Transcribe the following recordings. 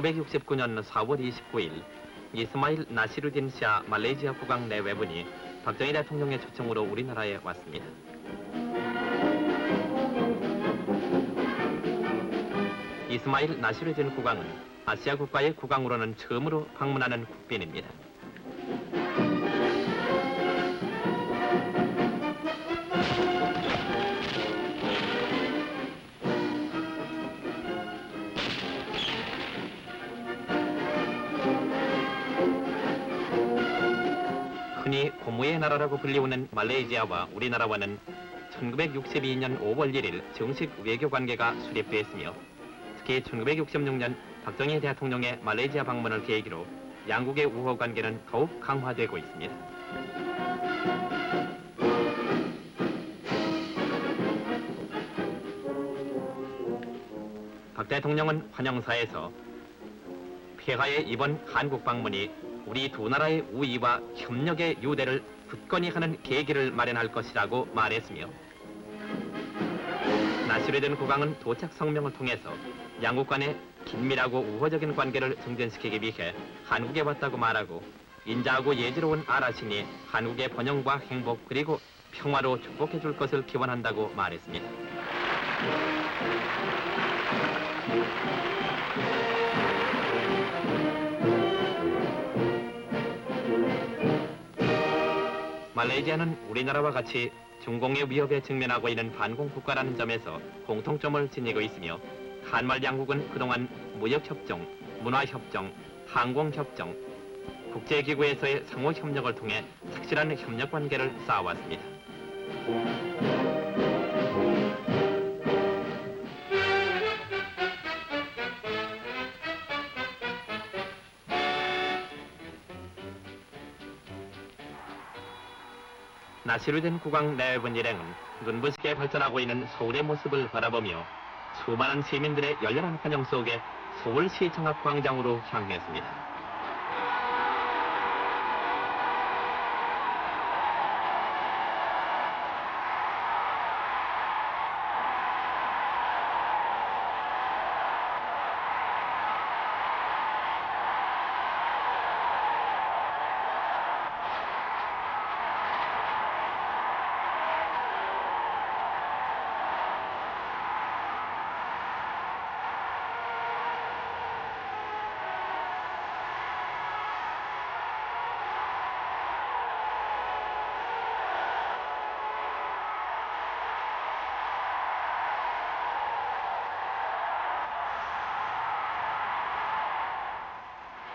1969년 4월 29일 이스마일 나시루딘 샤 말레이시아 국왕 내외분이 박정희 대통령의 초청으로 우리나라에 왔습니다. 이스마일 나시루딘 국왕은 아시아 국가의 국왕으로는 처음으로 방문하는 국빈입니다. 흔히 고무의 나라라고 불리우는 말레이시아와 우리나라와는 1962년 5월 1일 정식 외교 관계가 수립되었으며 특히 1966년 박정희 대통령의 말레이시아 방문을 계기로 양국의 우호 관계는 더욱 강화되고 있습니다. 박 대통령은 환영사에서 폐하의 이번 한국 방문이 우리 두 나라의 우위와 협력의 유대를 굳건히 하는 계기를 마련할 것이라고 말했으며 나시루딘 국왕은 도착 성명을 통해서 양국 간의 긴밀하고 우호적인 관계를 증진시키기 위해 한국에 왔다고 말하고 인자하고 예지로운 아라신이 한국의 번영과 행복 그리고 평화로 축복해 줄 것을 기원한다고 말했습니다. 말레이시아는 우리나라와 같이 중공의 위협에 직면하고 있는 반공 국가라는 점에서 공통점을 지니고 있으며 한말 양국은 그동안 무역협정, 문화협정, 항공협정, 국제기구에서의 상호협력을 통해 착실한 협력관계를 쌓아왔습니다. 나시루딘 국왕 내외분 일행은 눈부시게 발전하고 있는 서울의 모습을 바라보며 수많은 시민들의 열렬한 환영 속에 서울시청 앞 광장으로 향했습니다.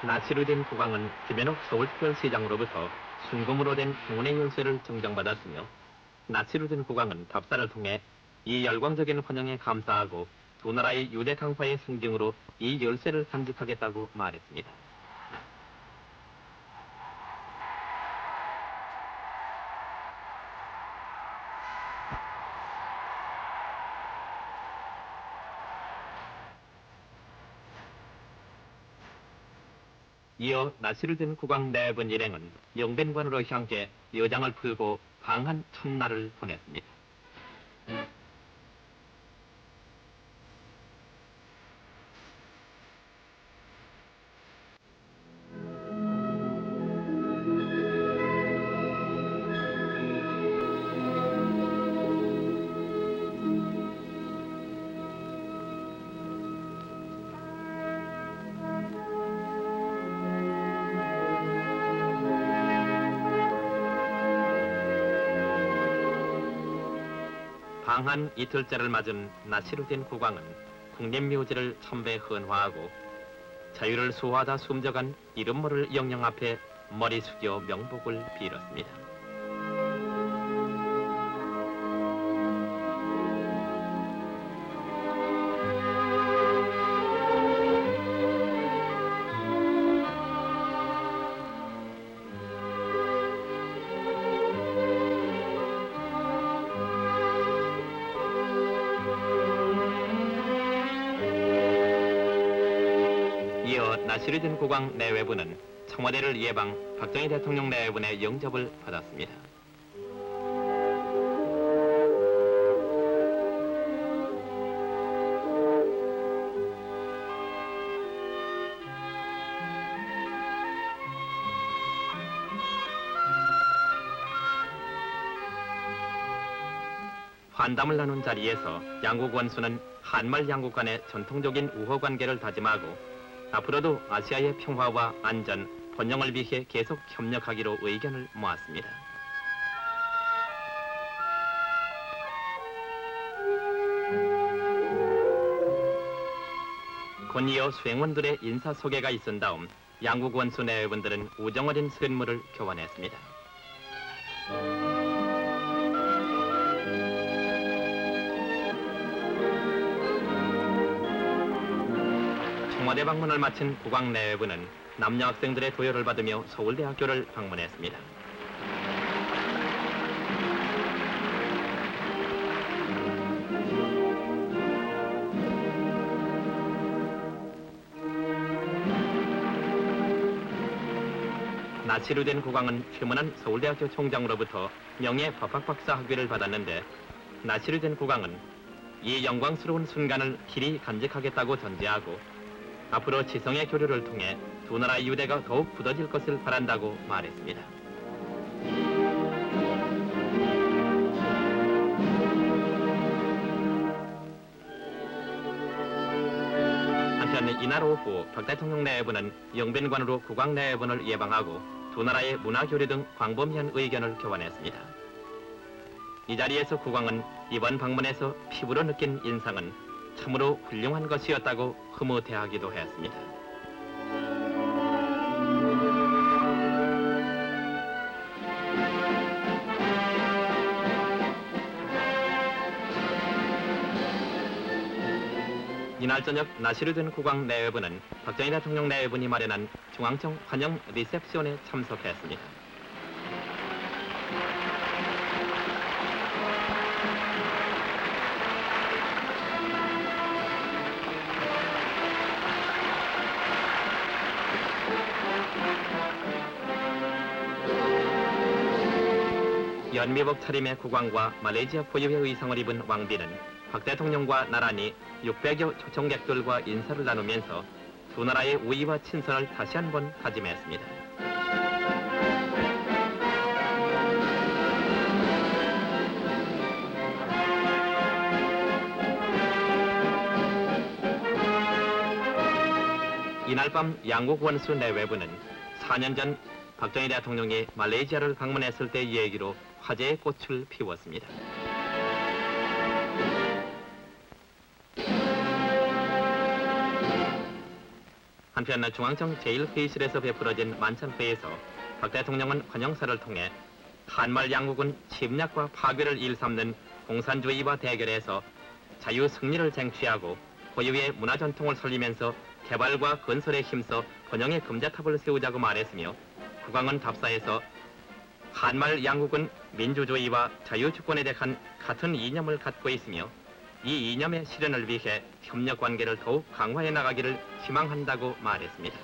나시루딘 국왕은 김현옥 서울특별시장으로부터 순금으로 된 행운의 열쇠를 증정받았으며 나시루딘 국왕은 답사를 통해 이 열광적인 환영에 감사하고 두 나라의 유대 강화의 승징으로 이 열쇠를 간직하겠다고 말했습니다. 이어 나시루딘 국왕 내분 일행은 영빈관으로 향해 여장을 풀고 방한 첫날을 보냈습니다. 방한 이틀째를 맞은 나시루딘 국왕은 국립묘지를 천배 헌화하고 자유를 수호하다 숨져간 이름 모를 영령 앞에 머리 숙여 명복을 빌었습니다. 이어 나시루딘 국왕 내외부는 청와대를 예방 박정희 대통령 내외분의 영접을 받았습니다. 환담을 나눈 자리에서 양국 원수는 한말 양국 간의 전통적인 우호 관계를 다짐하고 앞으로도 아시아의 평화와 안전, 번영을 위해 계속 협력하기로 의견을 모았습니다. 곧이어 수행원들의 인사소개가 있은 다음 양국 원수 내외분들은 우정어린 선물을 교환했습니다. 청와대 방문을 마친 국왕 내외부는 남녀 학생들의 도열을 받으며 서울대학교를 방문했습니다. 나치로 된 국왕은 최문안 서울대학교 총장으로부터 명예 법학박사 학위를 받았는데 나치로 된 국왕은 이 영광스러운 순간을 길이 간직하겠다고 전제하고 앞으로 지성의 교류를 통해 두 나라의 유대가 더욱 굳어질 것을 바란다고 말했습니다. 한편 이날 오후 박 대통령 내외부는 영빈관으로 국왕 내외분을 예방하고 두 나라의 문화교류 등 광범위한 의견을 교환했습니다. 이 자리에서 국왕은 이번 방문에서 피부로 느낀 인상은 참으로 훌륭한 것이었다고 흐뭇해하기도 했습니다. 이날 저녁 나시로 된 국왕 내외부는 박정희 대통령 내외분이 마련한 중앙청 환영 리셉션에 참석했습니다. 연미복 차림의 국왕과 말레이시아 포유의 의상을 입은 왕비는 박 대통령과 나란히 600여 초청객들과 인사를 나누면서 두 나라의 우위와 친선을 다시 한번 다짐했습니다. 이날 밤 양국 원수 내외부는 4년 전 박정희 대통령이 말레이시아를 방문했을 때 얘기로 화제의 꽃을 피웠습니다. 한편 중앙청 제1회의실에서 베풀어진 만찬회에서 박 대통령은 환영사를 통해 한말 양국은 침략과 파괴를 일삼는 공산주의와 대결해서 자유 승리를 쟁취하고 고유의 문화 전통을 살리면서 개발과 건설에 힘써 번영의 금자탑을 세우자고 말했으며 국왕은 답사에서 한말 양국은 민주주의와 자유주권에 대한 같은 이념을 갖고 있으며 이 이념의 실현을 위해 협력 관계를 더욱 강화해 나가기를 희망한다고 말했습니다.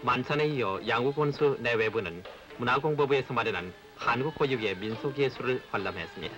만찬에 이어 양국 원수 내외부는 문화공보부에서 마련한 한국 고유의 민속예술을 관람했습니다.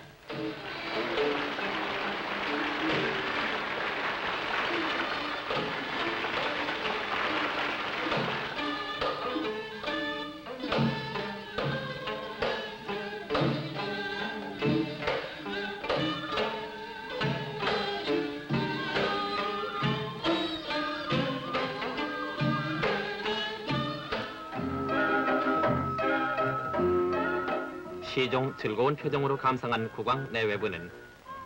시종 즐거운 표정으로 감상한 국왕 내외부는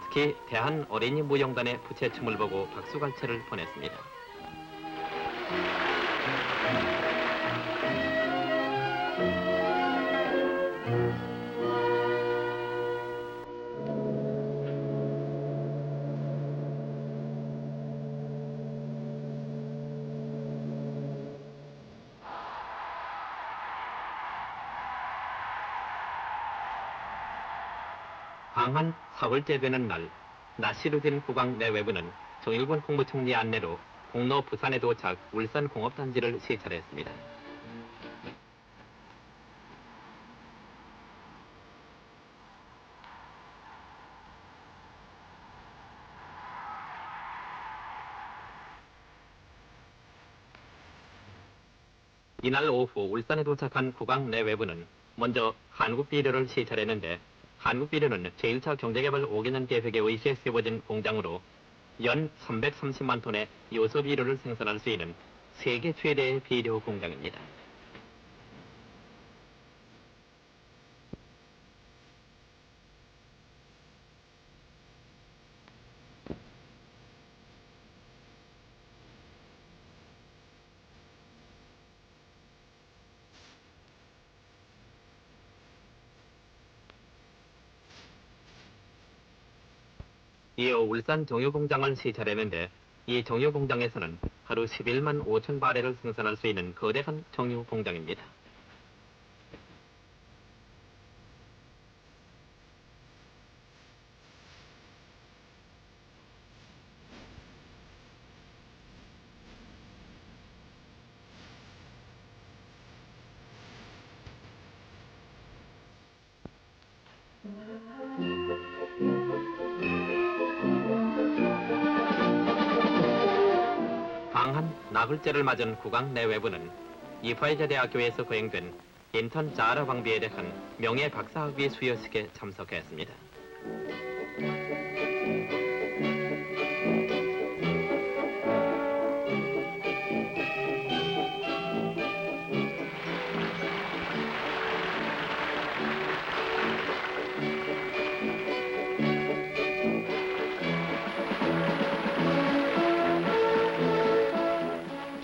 특히 대한 어린이 무용단의 부채춤을 보고 박수갈채를 보냈습니다. 방한 4월째 되는 날 나시루딘 국왕 내외부는 정일권 국무총리 안내로 공로 부산에 도착 울산공업단지를 시찰했습니다. 이날 오후 울산에 도착한 국왕 내외부는 먼저 한국비료를 시찰했는데 한국비료는 제1차 경제개발 5개년 계획에 의시해 세워진 공장으로 연 330만 톤의 요소비료를 생산할 수 있는 세계 최대의 비료 공장입니다. 이어 울산 정유공장을 시찰했는데 이 정유공장에서는 하루 11만 5천 바렐을 생산할 수 있는 거대한 정유공장입니다. 강한 나흘째를 맞은 국왕 내외부는 이화여자 대학교에서 거행된 인턴 자라 왕비에 대한 명예 박사학위 수여식에 참석했습니다.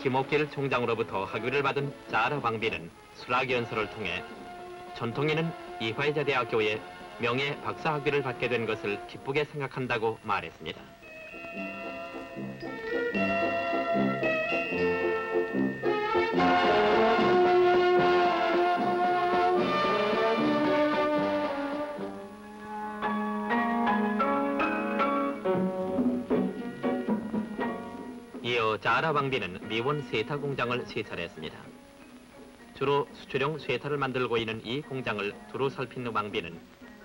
김옥길 총장으로부터 학위를 받은 자라 왕비는 수락연설을 통해 전통인은 이화여자 대학교에 명예 박사학위를 받게 된 것을 기쁘게 생각한다고 말했습니다. 이어 자라 왕비는 미원 쇠타 공장을 시찰했습니다. 주로 수출용 쇠타를 만들고 있는 이 공장을 두루 살핀 왕비는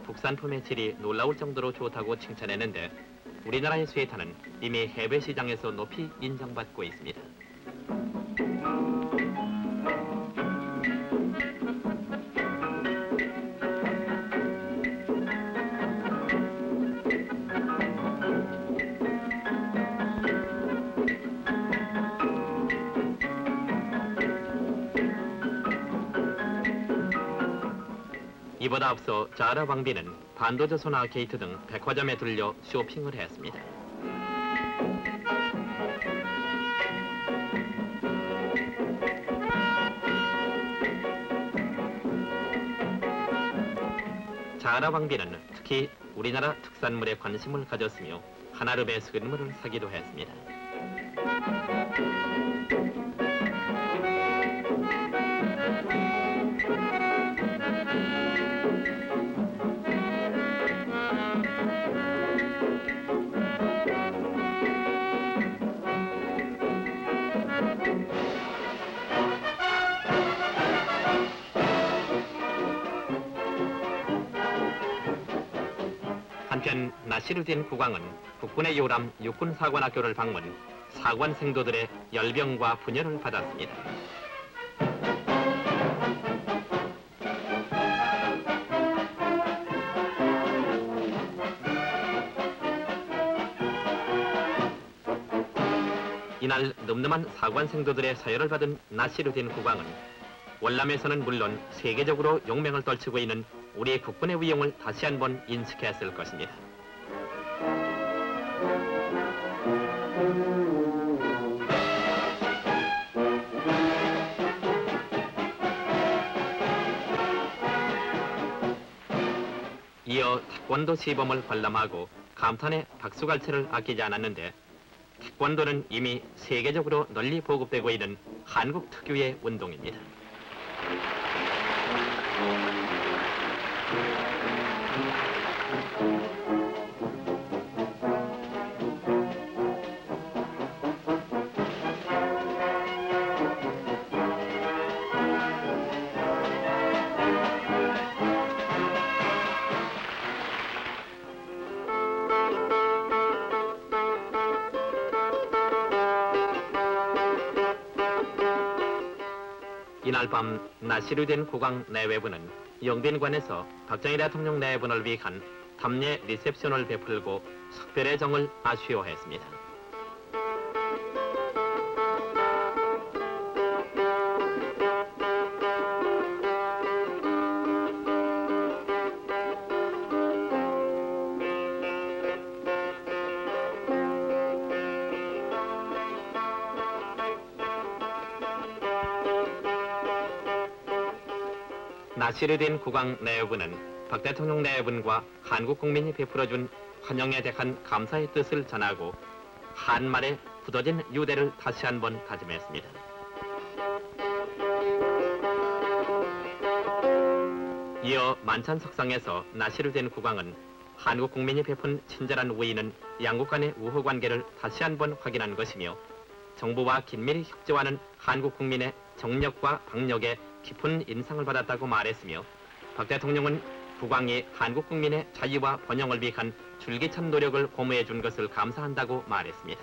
국산품의 질이 놀라울 정도로 좋다고 칭찬했는데 우리나라의 쇠타는 이미 해외 시장에서 높이 인정받고 있습니다. 이보다 앞서 자라 왕비는 반도조선 아케이트 등 백화점에 들려 쇼핑을 했습니다. 자라 왕비는 특히 우리나라 특산물에 관심을 가졌으며 한아름의 선물을 사기도 했습니다. 한편 나시르딘 국왕은 국군의 요람 육군사관학교를 방문, 사관 생도들의 열병과 분열을 받았습니다. 이날 늠름한 사관 생도들의 서열을 받은 나시르딘 국왕은 월남에서는 물론 세계적으로 용명을 떨치고 있는 우리 국군의 위용을 다시 한번 인식했을 것입니다. 이어 태권도 시범을 관람하고 감탄의 박수갈채를 아끼지 않았는데 태권도는 이미 세계적으로 널리 보급되고 있는 한국 특유의 운동입니다. 이날 밤 나시로 된 국왕 내외부는 영빈관에서 박정희 대통령 내분을 위한 답례 리셉션을 베풀고 석별의 정을 아쉬워했습니다. 나시로 된 국왕 내분은 박 대통령 내분과 한국 국민이 베풀어준 환영에 대한 감사의 뜻을 전하고 한말에 굳어진 유대를 다시 한번 다짐했습니다. 이어 만찬석상에서 나시로 된 국왕은 한국 국민이 베푼 친절한 우의는 양국 간의 우호 관계를 다시 한번 확인한 것이며 정부와 긴밀히 협조하는 한국 국민의 정력과 박력에 깊은 인상을 받았다고 말했으며 박 대통령은 국왕이 한국 국민의 자유와 번영을 위한 줄기찬 노력을 고무해 준 것을 감사한다고 말했습니다.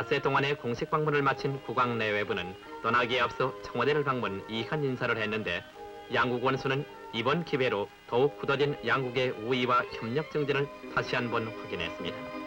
닷새 동안의 공식 방문을 마친 국왕 내외부는 떠나기에 앞서 청와대를 방문 이한 인사를 했는데 양국 원수는 이번 기회로 더욱 굳어진 양국의 우위와 협력 증진을 다시 한번 확인했습니다.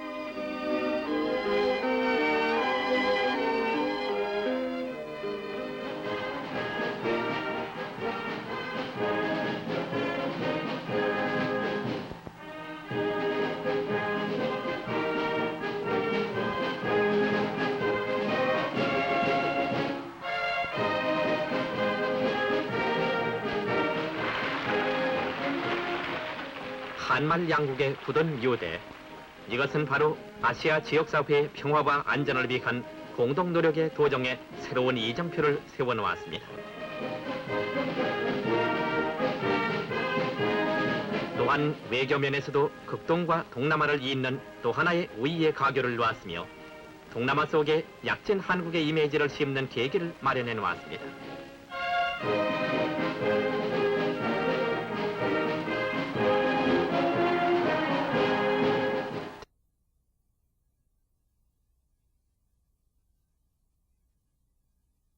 한말 양국의 굳은 유대, 이것은 바로 아시아 지역사회의 평화와 안전을 위한 공동 노력의 도정에 새로운 이정표를 세워놓았습니다. 또한 외교면에서도 극동과 동남아를 잇는 또 하나의 우위의 가교를 놓았으며 동남아 속에 약진 한국의 이미지를 심는 계기를 마련해 놓았습니다.